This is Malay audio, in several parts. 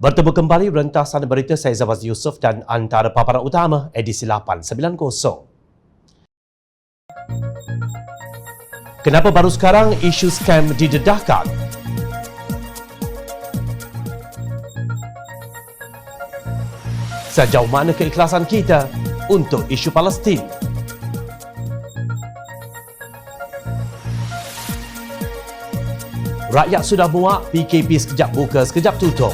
Bertemu kembali rentasan berita saya Zawaz Yusof dan antara paparan utama edisi 890. Kenapa baru sekarang isu skam didedahkan? Sejauh mana keikhlasan kita untuk isu Palestin? Rakyat sudah muak, PKP sekejap buka, sekejap tutup.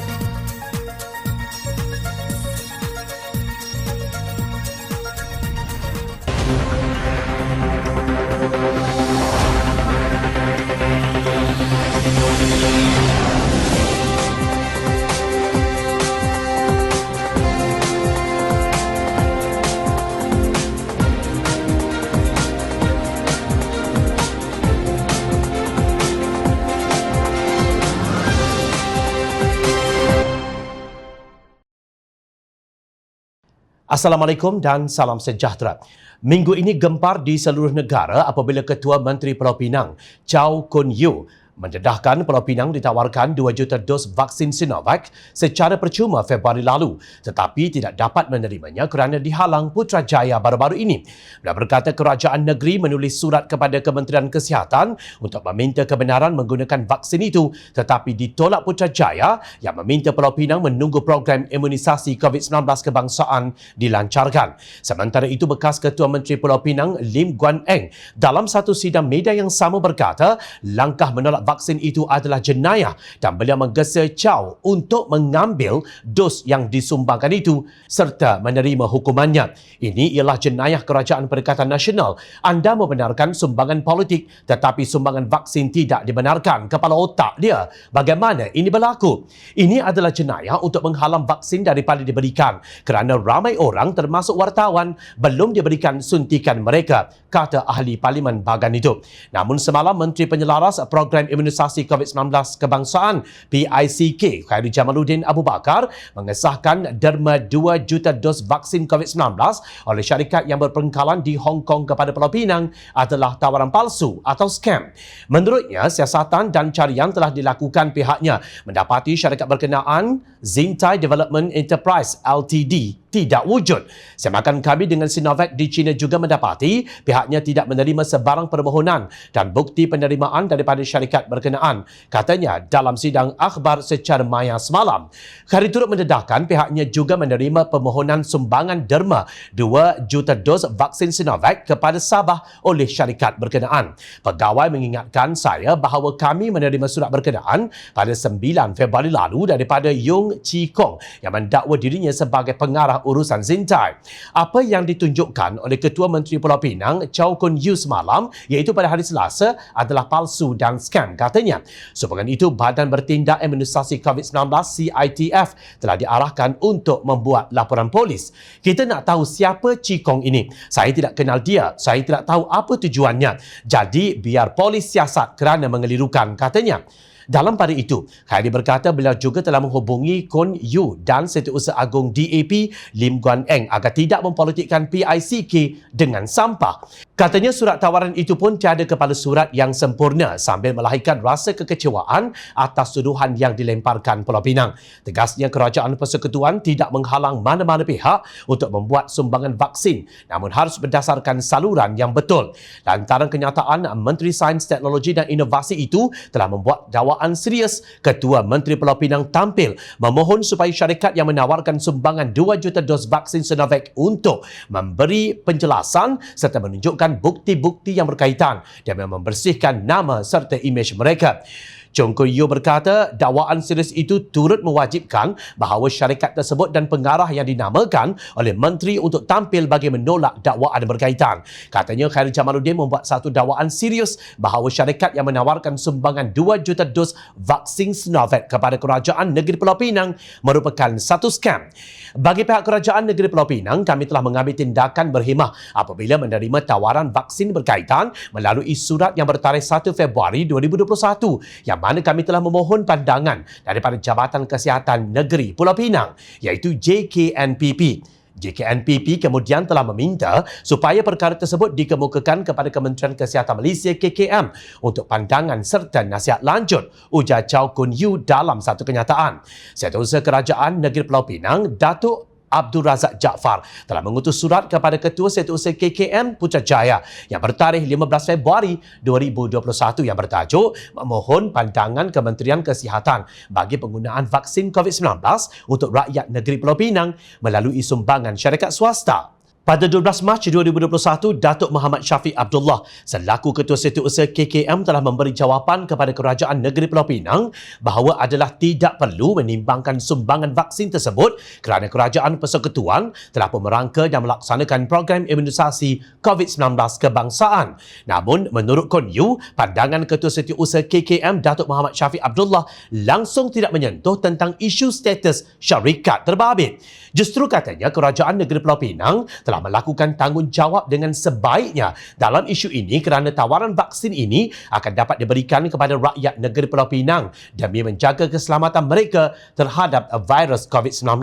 Assalamualaikum dan salam sejahtera. Minggu ini gempar di seluruh negara apabila Ketua Menteri Pulau Pinang, Chow Kun Yew, mendedahkan Pulau Pinang ditawarkan 2 juta dos vaksin Sinovac secara percuma Februari lalu tetapi tidak dapat menerimanya kerana dihalang Putrajaya baru-baru ini. Beliau berkata kerajaan negeri menulis surat kepada Kementerian Kesihatan untuk meminta kebenaran menggunakan vaksin itu tetapi ditolak Putrajaya yang meminta Pulau Pinang menunggu program imunisasi COVID-19 kebangsaan dilancarkan. Sementara itu, bekas Ketua Menteri Pulau Pinang Lim Guan Eng dalam satu sidang media yang sama berkata langkah menolak vaksin itu adalah jenayah dan beliau menggesa Chow untuk mengambil dos yang disumbangkan itu serta menerima hukumannya. Ini ialah jenayah Kerajaan Perikatan Nasional. Anda membenarkan sumbangan politik tetapi sumbangan vaksin tidak dibenarkan. Kepala otak dia. Bagaimana ini berlaku? Ini adalah jenayah untuk menghalang vaksin daripada diberikan kerana ramai orang termasuk wartawan belum diberikan suntikan mereka, kata ahli Parlimen bahagian itu. Namun semalam Menteri Penyelaras Program Imunisasi COVID-19 Kebangsaan PICK Khairi Jamaluddin Abu Bakar mengesahkan derma 2 juta dos vaksin COVID-19 oleh syarikat yang berpengkalan di Hong Kong kepada Pulau Pinang adalah tawaran palsu atau skam. Menurutnya, siasatan dan carian telah dilakukan pihaknya mendapati syarikat berkenaan Zintai Development Enterprise Ltd tidak wujud. Semakan kami dengan Sinovac di China juga mendapati pihaknya tidak menerima sebarang permohonan dan bukti penerimaan daripada syarikat berkenaan, katanya dalam sidang akhbar secara maya semalam. Khairi turut mendedahkan pihaknya juga menerima permohonan sumbangan derma 2 juta dos vaksin Sinovac kepada Sabah oleh syarikat berkenaan. Pegawai mengingatkan saya bahawa kami menerima surat berkenaan pada 9 Februari lalu daripada Yung Chi Kong yang mendakwa dirinya sebagai pengarah urusan Zintai. Apa yang ditunjukkan oleh Ketua Menteri Pulau Pinang, Chow Kun Yew semalam, iaitu pada hari Selasa, adalah palsu dan skam, katanya. Sehubungan itu, Badan Bertindak Imunisasi COVID-19 CITF telah diarahkan untuk membuat laporan polis. Kita nak tahu siapa Chi Kong ini. Saya tidak kenal dia. Saya tidak tahu apa tujuannya. Jadi, biar polis siasat kerana mengelirukan, katanya. Dalam pada itu, Khairi berkata beliau juga telah menghubungi Kun Yew dan Setiausaha Agung DAP Lim Guan Eng agar tidak mempolitikkan PICK dengan sampah. Katanya surat tawaran itu pun tiada kepala surat yang sempurna sambil melahirkan rasa kekecewaan atas tuduhan yang dilemparkan Pulau Pinang. Tegasnya Kerajaan Persekutuan tidak menghalang mana-mana pihak untuk membuat sumbangan vaksin namun harus berdasarkan saluran yang betul. Lantaran kenyataan Menteri Sains, Teknologi dan Inovasi itu telah membuat dakwaan serius, Ketua Menteri Pulau Pinang tampil memohon supaya syarikat yang menawarkan sumbangan 2 juta dos vaksin Sinovac untuk memberi penjelasan serta menunjukkan bukti-bukti yang berkaitan dan membersihkan nama serta imej mereka. Chow Kun Yew berkata dakwaan serius itu turut mewajibkan bahawa syarikat tersebut dan pengarah yang dinamakan oleh menteri untuk tampil bagi menolak dakwaan berkaitan. Katanya Khairi Jamaluddin membuat satu dakwaan serius bahawa syarikat yang menawarkan sumbangan 2 juta dos vaksin Sinovac kepada Kerajaan Negeri Pulau Pinang merupakan satu skam. Bagi pihak Kerajaan Negeri Pulau Pinang, kami telah mengambil tindakan berhemah apabila menerima tawaran vaksin berkaitan melalui surat yang bertarikh 1 Februari 2021 yang mana kami telah memohon pandangan daripada Jabatan Kesihatan Negeri Pulau Pinang iaitu JKNPP. JKNPP kemudian telah meminta supaya perkara tersebut dikemukakan kepada Kementerian Kesihatan Malaysia KKM untuk pandangan serta nasihat lanjut, ujar Chow Kun Yew dalam satu kenyataan. Setiausaha Kerajaan Negeri Pulau Pinang, Datuk Abdul Razak Jaafar telah mengutus surat kepada Ketua Setiausaha KKM Putrajaya yang bertarikh 15 Februari 2021 yang bertajuk memohon pandangan Kementerian Kesihatan bagi penggunaan vaksin COVID-19 untuk rakyat negeri Pulau Pinang melalui sumbangan syarikat swasta. Pada 12 Mac 2021, Datuk Muhammad Syafiq Abdullah selaku Ketua Setiausaha KKM telah memberi jawapan kepada Kerajaan Negeri Pulau Pinang bahawa adalah tidak perlu menimbangkan sumbangan vaksin tersebut kerana Kerajaan Persekutuan telah pun merangka dan melaksanakan program imunisasi COVID-19 kebangsaan. Namun, menurut Kun Yew, pandangan Ketua Setiausaha KKM Datuk Muhammad Syafiq Abdullah langsung tidak menyentuh tentang isu status syarikat terbabit. Justru katanya Kerajaan Negeri Pulau Pinang telah melakukan tanggungjawab dengan sebaiknya dalam isu ini kerana tawaran vaksin ini akan dapat diberikan kepada rakyat negeri Pulau Pinang demi menjaga keselamatan mereka terhadap virus COVID-19.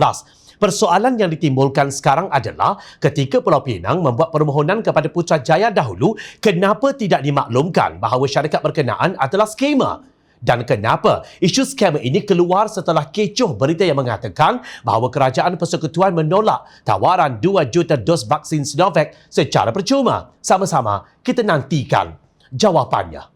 Persoalan yang ditimbulkan sekarang adalah ketika Pulau Pinang membuat permohonan kepada Putrajaya dahulu, kenapa tidak dimaklumkan bahawa syarikat berkenaan adalah skema? Dan kenapa isu skema ini keluar setelah kecoh berita yang mengatakan bahawa Kerajaan Persekutuan menolak tawaran 2 juta dos vaksin Sinovac secara percuma? Sama-sama kita nantikan jawapannya.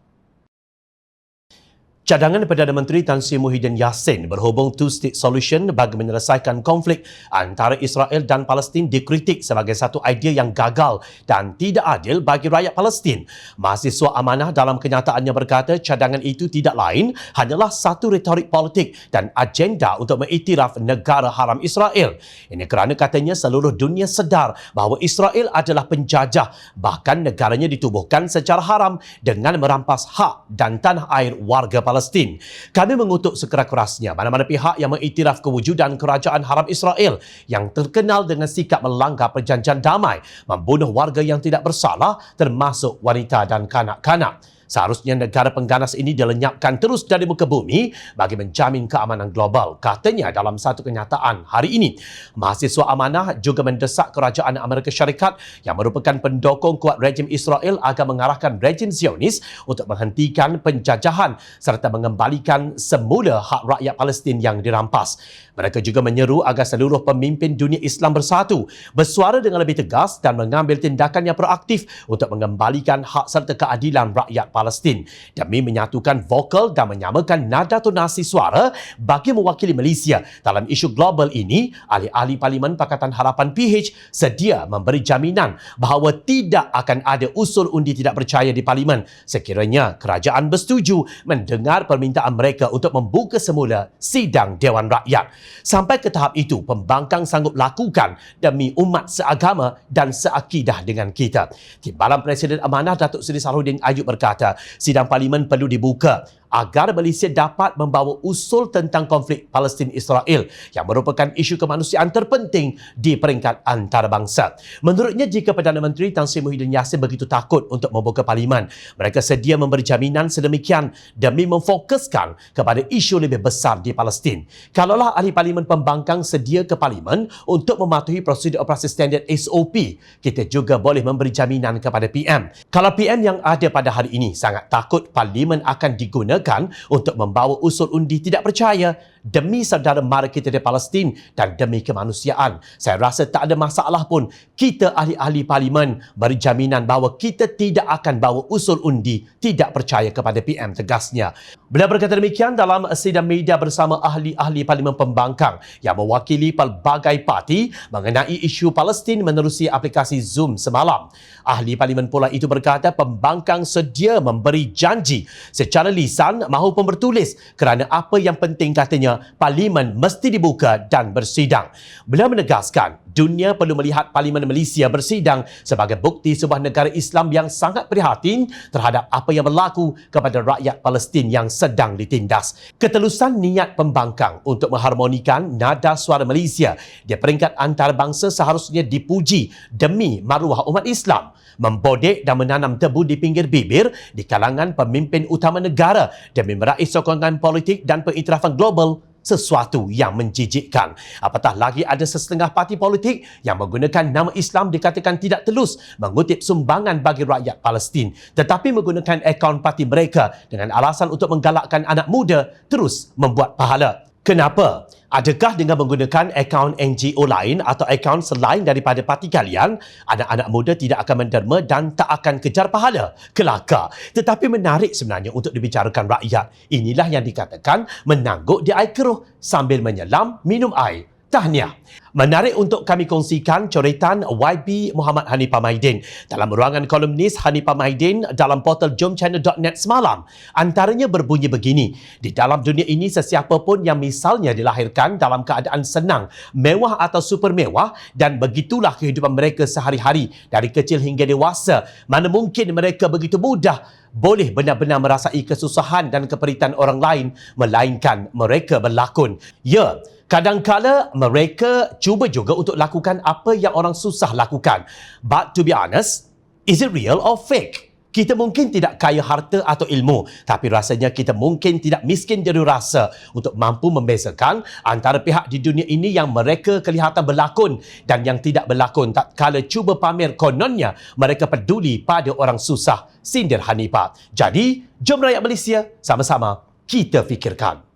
Cadangan Perdana Menteri Tan Sri Muhyiddin Yassin berhubung two-state solution bagi menyelesaikan konflik antara Israel dan Palestin dikritik sebagai satu idea yang gagal dan tidak adil bagi rakyat Palestin. Mahasiswa Amanah dalam kenyataannya berkata cadangan itu tidak lain hanyalah satu retorik politik dan agenda untuk mengiktiraf negara haram Israel. Ini kerana katanya seluruh dunia sedar bahawa Israel adalah penjajah, bahkan negaranya ditubuhkan secara haram dengan merampas hak dan tanah air warga Palestin. Kami mengutuk sekeras-kerasnya mana-mana pihak yang mengiktiraf kewujudan kerajaan haram Israel yang terkenal dengan sikap melanggar perjanjian damai, membunuh warga yang tidak bersalah termasuk wanita dan kanak-kanak. Seharusnya negara pengganas ini dilenyapkan terus dari muka bumi bagi menjamin keamanan global, katanya dalam satu kenyataan hari ini. Mahasiswa Amanah juga mendesak kerajaan Amerika Syarikat yang merupakan pendokong kuat rejim Israel agar mengarahkan rejim Zionis untuk menghentikan penjajahan serta mengembalikan semula hak rakyat Palestin yang dirampas. Mereka juga menyeru agar seluruh pemimpin dunia Islam bersatu, bersuara dengan lebih tegas dan mengambil tindakan yang proaktif untuk mengembalikan hak serta keadilan rakyat Palestin demi menyatukan vokal dan menyamakan nada tonasi suara bagi mewakili Malaysia dalam isu global ini. Ahli-ahli Parlimen Pakatan Harapan PH sedia memberi jaminan bahawa tidak akan ada usul undi tidak percaya di Parlimen sekiranya kerajaan bersetuju mendengar permintaan mereka untuk membuka semula sidang Dewan Rakyat. Sampai ke tahap itu, pembangkang sanggup lakukan demi umat seagama dan seakidah dengan kita. Timbalan Presiden Amanah Datuk Seri Salahuddin Ayub berkata, sidang Parlimen perlu dibuka agar Malaysia dapat membawa usul tentang konflik Palestin-Israel yang merupakan isu kemanusiaan terpenting di peringkat antarabangsa. Menurutnya, jika Perdana Menteri Tan Sri Muhyiddin Yassin begitu takut untuk membuka Parlimen, mereka sedia memberi jaminan sedemikian demi memfokuskan kepada isu lebih besar di Palestin. Kalaulah ahli Parlimen pembangkang sedia ke Parlimen untuk mematuhi prosedur operasi standard SOP, kita juga boleh memberi jaminan kepada PM. Kalau PM yang ada pada hari ini sangat takut Parlimen akan digunakan untuk membawa usul undi tidak percaya demi saudara mara kita di Palestin dan demi kemanusiaan, saya rasa tak ada masalah pun kita ahli-ahli Parlimen beri jaminan bahawa kita tidak akan bawa usul undi tidak percaya kepada PM, tegasnya. Beliau berkata demikian dalam sidang media bersama ahli-ahli Parlimen pembangkang yang mewakili pelbagai parti mengenai isu Palestin menerusi aplikasi Zoom semalam. Ahli Parlimen pula itu berkata pembangkang sedia memberi janji secara lisan maupun bertulis kerana apa yang penting katanya Parlimen mesti dibuka dan bersidang. Beliau menegaskan dunia perlu melihat Parlimen Malaysia bersidang sebagai bukti sebuah negara Islam yang sangat prihatin terhadap apa yang berlaku kepada rakyat Palestin yang sedang ditindas. Ketelusan niat pembangkang untuk mengharmonikan nada suara Malaysia di peringkat antarabangsa seharusnya dipuji demi maruah umat Islam. Membodek dan menanam tebu di pinggir bibir di kalangan pemimpin utama negara demi meraih sokongan politik dan pengiktirafan global sesuatu yang menjijikkan. Apatah lagi ada sesetengah parti politik yang menggunakan nama Islam dikatakan tidak telus mengutip sumbangan bagi rakyat Palestin, tetapi menggunakan akaun parti mereka dengan alasan untuk menggalakkan anak muda terus membuat pahala. Kenapa? Adakah dengan menggunakan akaun NGO lain atau akaun selain daripada parti kalian, anak-anak muda tidak akan menderma dan tak akan kejar pahala? Kelakar. Tetapi menarik sebenarnya untuk dibicarakan rakyat. Inilah yang dikatakan menangguk di air keruh sambil menyelam minum air. Tahniah. Menarik untuk kami kongsikan coretan YB Muhammad Hanifah Mahidin dalam ruangan kolumnis Hanifah Mahidin dalam portal jomchannel.net semalam. Antaranya berbunyi begini: di dalam dunia ini sesiapa pun yang misalnya dilahirkan dalam keadaan senang, mewah atau super mewah, dan begitulah kehidupan mereka sehari-hari dari kecil hingga dewasa, mana mungkin mereka begitu mudah boleh benar-benar merasai kesusahan dan keperitan orang lain, melainkan mereka berlakon. Ya, kadangkala mereka cuba juga untuk lakukan apa yang orang susah lakukan. But to be honest, is it real or fake? Kita mungkin tidak kaya harta atau ilmu, tapi rasanya kita mungkin tidak miskin dari rasa untuk mampu membezakan antara pihak di dunia ini yang mereka kelihatan berlakon dan yang tidak berlakon tak kala cuba pamer kononnya mereka peduli pada orang susah, sindir Hanifah. Jadi, jom rakyat Malaysia sama-sama kita fikirkan.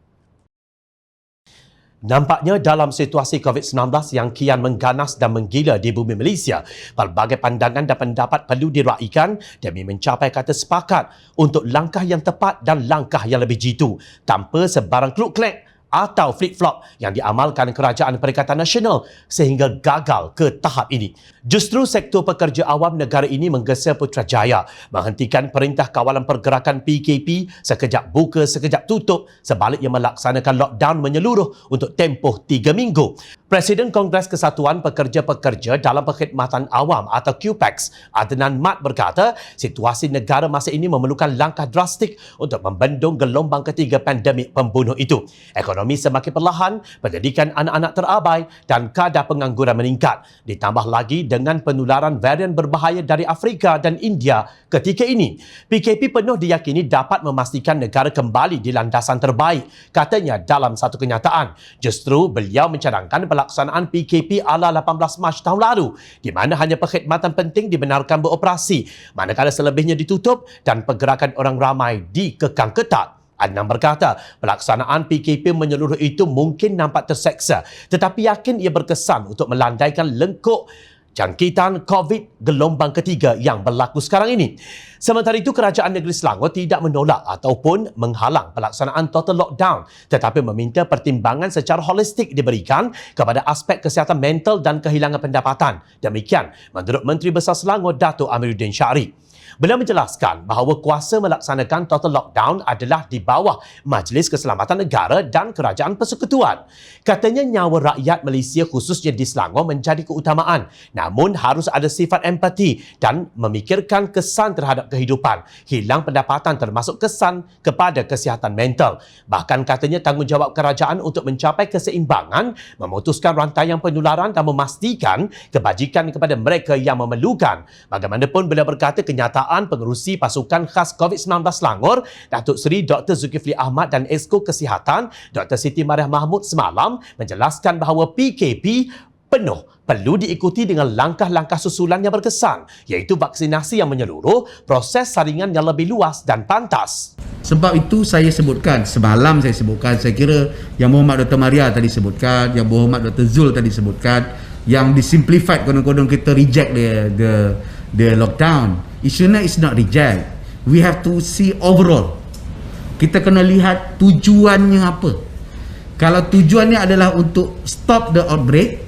Nampaknya dalam situasi COVID-19 yang kian mengganas dan menggila di bumi Malaysia, pelbagai pandangan dan pendapat perlu diraikan demi mencapai kata sepakat untuk langkah yang tepat dan langkah yang lebih jitu tanpa sebarang kluk-klek atau flip-flop yang diamalkan Kerajaan Perikatan Nasional sehingga gagal ke tahap ini. Justru sektor pekerja awam negara ini menggesa Putrajaya menghentikan Perintah Kawalan Pergerakan PKP sekejap buka sekejap tutup, sebaliknya melaksanakan lockdown menyeluruh untuk tempoh 3 minggu. Presiden Kongres Kesatuan Pekerja-Pekerja dalam Perkhidmatan Awam atau QPEX, Adnan Mat berkata, situasi negara masa ini memerlukan langkah drastik untuk membendung gelombang ketiga pandemik pembunuh itu. Ekonomi semakin perlahan, pendidikan anak-anak terabai dan kadar pengangguran meningkat. Ditambah lagi dengan penularan varian berbahaya dari Afrika dan India ketika ini. PKP penuh diyakini dapat memastikan negara kembali di landasan terbaik, katanya dalam satu kenyataan. Justru beliau mencadangkan pelaksanaan PKP ala 18 Mac tahun lalu, di mana hanya perkhidmatan penting dibenarkan beroperasi, manakala selebihnya ditutup dan pergerakan orang ramai dikekang ketat. Adnan berkata, pelaksanaan PKP menyeluruh itu mungkin nampak terseksa, tetapi yakin ia berkesan untuk melandaikan lengkuk jangkitan COVID gelombang ketiga yang berlaku sekarang ini. Sementara itu, Kerajaan Negeri Selangor tidak menolak ataupun menghalang pelaksanaan total lockdown, tetapi meminta pertimbangan secara holistik diberikan kepada aspek kesihatan mental dan kehilangan pendapatan. Demikian menurut Menteri Besar Selangor, Dato' Amiruddin Syarif. Beliau menjelaskan bahawa kuasa melaksanakan total lockdown adalah di bawah Majlis Keselamatan Negara dan Kerajaan Persekutuan. Katanya nyawa rakyat Malaysia khususnya di Selangor menjadi keutamaan, namun harus ada sifat empati dan memikirkan kesan terhadap kehidupan, hilang pendapatan termasuk kesan kepada kesihatan mental. Bahkan katanya tanggungjawab kerajaan untuk mencapai keseimbangan, memutuskan rantaian penularan dan memastikan kebajikan kepada mereka yang memerlukan. Bagaimanapun beliau berkata kenyataan Pengerusi Pasukan Khas COVID-19 Selangor, Datuk Seri Dr. Zulkifli Ahmad dan Esko Kesihatan, Dr. Siti Mariah Mahmud semalam menjelaskan bahawa PKP penuh perlu diikuti dengan langkah-langkah susulan yang berkesan, iaitu vaksinasi yang menyeluruh, proses saringan yang lebih luas dan pantas. Sebab itu saya sebutkan, semalam saya sebutkan, saya kira yang Muhammad Dr. Maria tadi sebutkan, yang Muhammad Dr. Zul tadi sebutkan, yang disimplified kodon-kodon kita reject the lockdown. Isunya is not reject. We have to see overall. Kita kena lihat tujuannya apa. Kalau tujuannya adalah untuk stop the outbreak,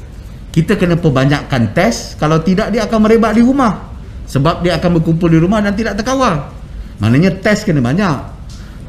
kita kena perbanyakkan test. Kalau tidak, dia akan merebak di rumah. Sebab dia akan berkumpul di rumah dan tidak terkawal. Maknanya test kena banyak.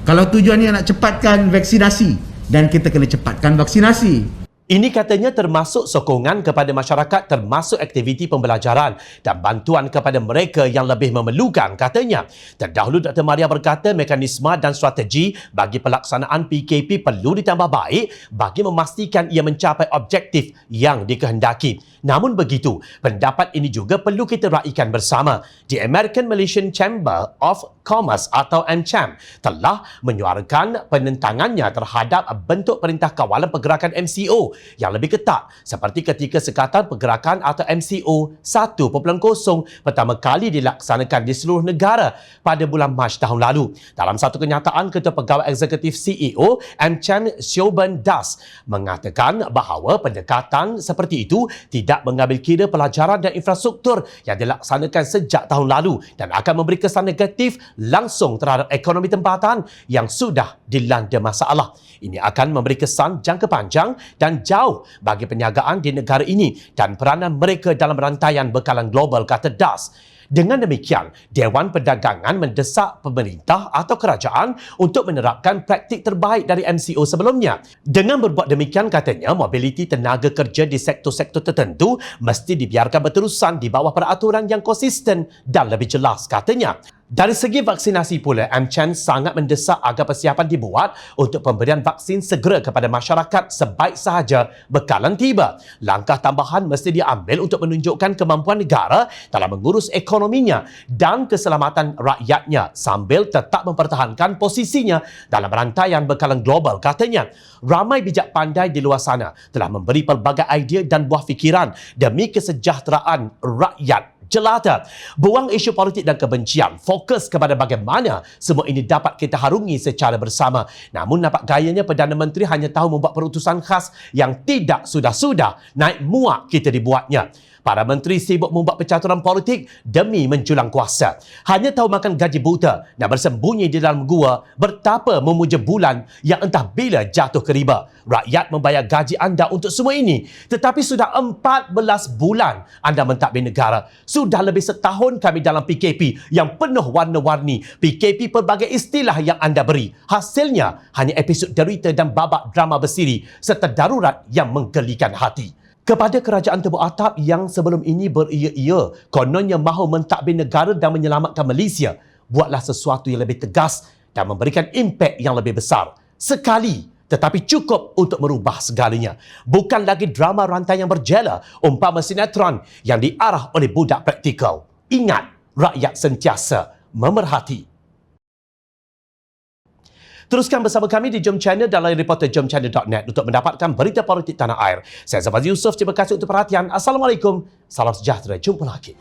Kalau tujuannya nak cepatkan vaksinasi, dan kita kena cepatkan vaksinasi. Ini katanya termasuk sokongan kepada masyarakat termasuk aktiviti pembelajaran dan bantuan kepada mereka yang lebih memerlukan katanya. Terdahulu Dr. Maria berkata mekanisme dan strategi bagi pelaksanaan PKP perlu ditambah baik bagi memastikan ia mencapai objektif yang dikehendaki. Namun begitu, pendapat ini juga perlu kita raikan bersama. The American Malaysian Chamber of Commerce atau AmCham telah menyuarakan penentangannya terhadap bentuk Perintah Kawalan Pergerakan MCO yang lebih ketat seperti ketika Sekatan Pergerakan atau MCO 1.0 pertama kali dilaksanakan di seluruh negara pada bulan Mac tahun lalu. Dalam satu kenyataan, Ketua Pegawai Eksekutif CEO AmCham Siobhan Das mengatakan bahawa pendekatan seperti itu tidak mengambil kira pelajaran dan infrastruktur yang dilaksanakan sejak tahun lalu dan akan memberi kesan negatif langsung terhadap ekonomi tempatan yang sudah dilanda masalah. Ini akan memberi kesan jangka panjang dan jauh bagi perniagaan di negara ini dan peranan mereka dalam rantaian bekalan global, kata Das. Dengan demikian, Dewan Perdagangan mendesak pemerintah atau kerajaan untuk menerapkan praktik terbaik dari MCO sebelumnya. Dengan berbuat demikian, katanya, mobiliti tenaga kerja di sektor-sektor tertentu mesti dibiarkan berterusan di bawah peraturan yang konsisten dan lebih jelas, katanya. Dari segi vaksinasi pula, AmCham sangat mendesak agar persiapan dibuat untuk pemberian vaksin segera kepada masyarakat sebaik sahaja bekalan tiba. Langkah tambahan mesti diambil untuk menunjukkan kemampuan negara dalam mengurus ekonominya dan keselamatan rakyatnya sambil tetap mempertahankan posisinya dalam rantaian bekalan global, katanya. Ramai bijak pandai di luar sana telah memberi pelbagai idea dan buah fikiran demi kesejahteraan rakyat jelata. Buang isu politik dan kebencian, fokus kepada bagaimana semua ini dapat kita harungi secara bersama. Namun nampak gayanya Perdana Menteri hanya tahu membuat perutusan khas yang tidak sudah-sudah naik muak kita dibuatnya. Para menteri sibuk membuat percaturan politik demi menjulang kuasa. Hanya tahu makan gaji buta dan bersembunyi di dalam gua bertapa memuja bulan yang entah bila jatuh ke riba. Rakyat membayar gaji anda untuk semua ini. Tetapi sudah 14 bulan anda mentadbir negara. Sudah lebih setahun kami dalam PKP yang penuh warna-warni. PKP pelbagai istilah yang anda beri. Hasilnya hanya episod derita dan babak drama bersiri serta darurat yang menggelikan hati. Kepada kerajaan tebuk atap yang sebelum ini beria-ia, kononnya mahu mentadbir negara dan menyelamatkan Malaysia, buatlah sesuatu yang lebih tegas dan memberikan impak yang lebih besar. Sekali, tetapi cukup untuk merubah segalanya. Bukan lagi drama rantai yang berjela, umpama sinetron yang diarah oleh budak praktikal. Ingat, rakyat sentiasa memerhati. Teruskan bersama kami di Jom Channel dan layar reporter jomchannel.net untuk mendapatkan berita politik tanah air. Saya Zafaz Yusof, terima kasih untuk perhatian. Assalamualaikum, salam sejahtera, jumpa lagi.